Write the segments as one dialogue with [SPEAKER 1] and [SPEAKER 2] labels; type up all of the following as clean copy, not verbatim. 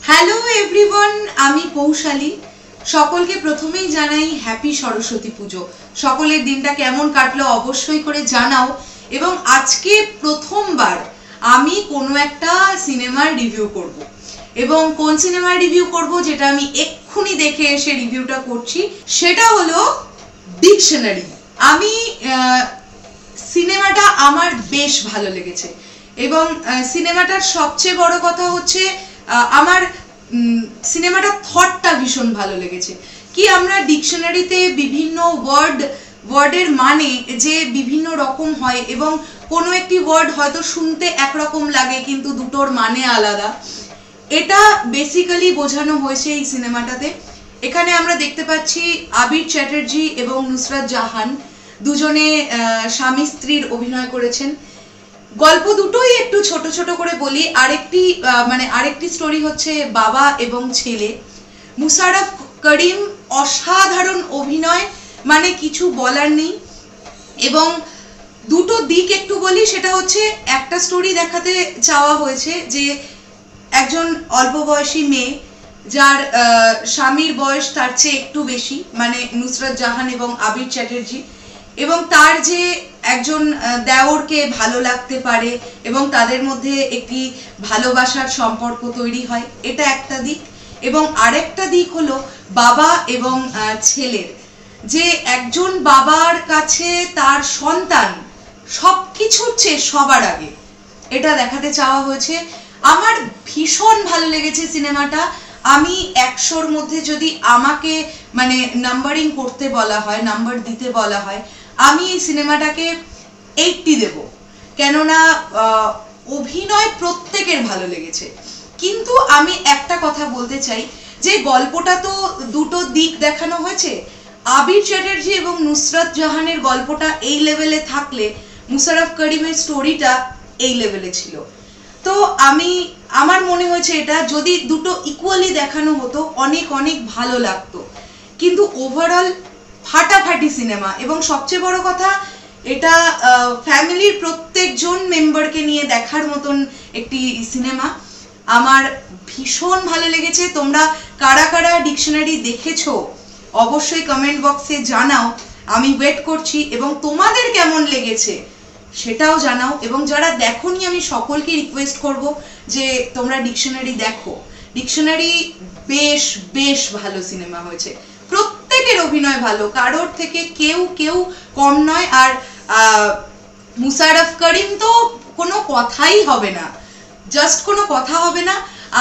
[SPEAKER 1] Hello everyone, আমি পৌশালী। সকলকে প্রথমেই জানাই হ্যাপি সরস্বতী পুজো। সকলের দিনটা কেমন কাটলো অবশ্যই করে জানাও। এবং আজকে প্রথমবার আমি কোনো একটা সিনেমার রিভিউ করব, এবং কোন সিনেমার রিভিউ করব যেটা আমি এক্ষুনি দেখে এসে রিভিউটা করছি সেটা হলো ডিকশনারি। আমি সিনেমাটা আমার বেশ ভালো লেগেছে, এবং সিনেমাটার সবচেয়ে বড় কথা হচ্ছে আমার সিনেমাটা থটটা ভীষণ ভালো লেগেছে। কি আমরা ডিকশনারিতে বিভিন্ন ওয়ার্ডের মানে যে বিভিন্ন রকম হয়, এবং কোনো একটি ওয়ার্ড হয়তো শুনতে একরকম লাগে কিন্তু দুটোর মানে আলাদা, এটা বেসিক্যালি বোঝানো হয়েছে এই সিনেমাটাতে। এখানে আমরা দেখতে পাচ্ছি আবির চ্যাটার্জি এবং নুসরাত জাহান দুজনে স্বামী স্ত্রীর অভিনয় করেছেন। গল্প দুটোই একটু ছোট ছোট করে বলি। আরেকটি স্টোরি হচ্ছে বাবা এবং ছেলে। মুশারফ করিম অসাধারণ অভিনয়, মানে কিছু বলার নেই। এবং দুটো দিক একটু বলি, সেটা হচ্ছে একটা স্টোরি দেখাতে চাওয়া হয়েছে যে একজন অল্প বয়সী মেয়ে যার স্বামীর বয়স তার চেয়ে একটু বেশি, মানে নুসরাত জাহান এবং আবির চ্যাটার্জি, এবং তার যে একজন দেওরকে ভালো লাগতে পারে এবং তাদের মধ্যে একটি ভালোবাসার সম্পর্ক তৈরি হয়, এটা একটা দিক। এবং আরেকটা দিক হলো বাবা এবং ছেলের, যে একজন বাবার কাছে তার সন্তান সবকিছুর চেয়ে সবার আগে, এটা দেখাতে চাওয়া হয়েছে। আমার ভীষণ ভালো লেগেছে সিনেমাটা। আমি 100-র মধ্যে যদি আমাকে নাম্বারিং করতে বলা হয়, নাম্বার দিতে বলা হয়, আমি এই সিনেমাটাকে 80 দেব। কেননা অভিনয় প্রত্যেকের ভালো লেগেছে। কিন্তু আমি একটা কথা বলতে চাই যে গল্পটা তো দুটো দিক দেখানো হয়েছে। আবির চ্যাটার্জি এবং নুসরাত জাহানের গল্পটা এই লেভেলে থাকলে মুশারফ করিমের স্টোরিটা এই লেভেলে ছিল। তো আমার মনে হয়েছে এটা যদি দুটো ইকুয়ালি দেখানো হতো অনেক অনেক ভালো লাগতো। কিন্তু ওভারঅল ফাটাফাটি সিনেমা, এবং সবচেয়ে বড় কথা এটা ফ্যামিলির প্রত্যেকজন মেম্বারকে নিয়ে দেখার মতন একটি সিনেমা। আমার ভীষণ ভালো লেগেছে। তোমরা কারা কারা ডিকশনারি দেখেছো অবশ্যই কমেন্ট বক্সে জানাও, আমি ওয়েট করছি। এবং তোমাদের কেমন লেগেছে সেটাও জানাও। এবং যারা দেখোনি আমি সকলকে রিকোয়েস্ট করব যে তোমরা ডিকশনারি দেখো। ডিকশনারি বেশ বেশ ভালো সিনেমা হয়েছে, প্রত্যেকের অভিনয় ভালো, কারোর থেকে কেউ কম নয়। আর মুশারফ করিম তো কোনো কথাই হবে না, জাস্ট কোনো কথা হবে না।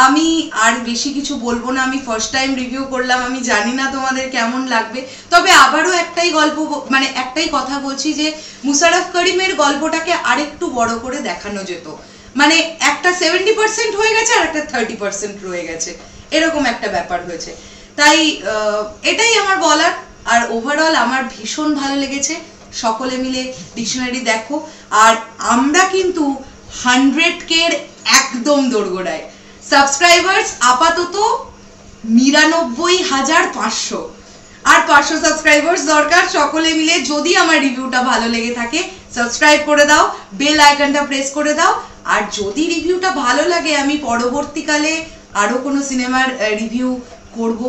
[SPEAKER 1] আমি আর বেশি কিছু বলবো না, আমি ফার্স্ট টাইম রিভিউ করলাম, আমি জানি না তোমাদের কেমন লাগবে। তবে আবারও একটাই কথা বলছি যে মুশারফ করিমের গল্পটাকে আরেকটু বড় করে দেখানো যেত। একটা 70% হয়ে গেছে আর একটা 30% রয়ে গেছে, এরকম একটা ব্যাপার হয়েছে। তাই এটাই আমার বলার। আর ওভারঅল আমার ভীষণ ভালো লেগেছে। সকলে মিলে ডিকশনারি দেখো। আর আমরা কিন্তু 100K একদম দোরগোড়ায়। সাবস্ক্রাইবার্স আপাতত 99,500, আর 500 সাবস্ক্রাইবার্স দরকার। সকলে মিলে যদি আমার রিভিউটা ভালো লেগে থাকে সাবস্ক্রাইব করে দাও, বেল আইকনটা প্রেস করে দাও। আর যদি রিভিউটা ভালো লাগে আমি পরবর্তীকালে আরো কোনো সিনেমার রিভিউ করব,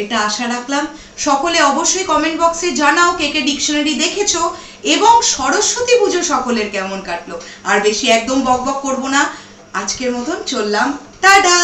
[SPEAKER 1] এটা আশা রাখলাম। সকলে অবশ্যই কমেন্ট বক্সে জানাও কে কে ডিকশনারি দেখেছো এবং সরস্বতী পুজো সকলের কেমন কাটলো। আর বেশি একদম বকবক করব না, আজকের মতন চললাম, টাটা।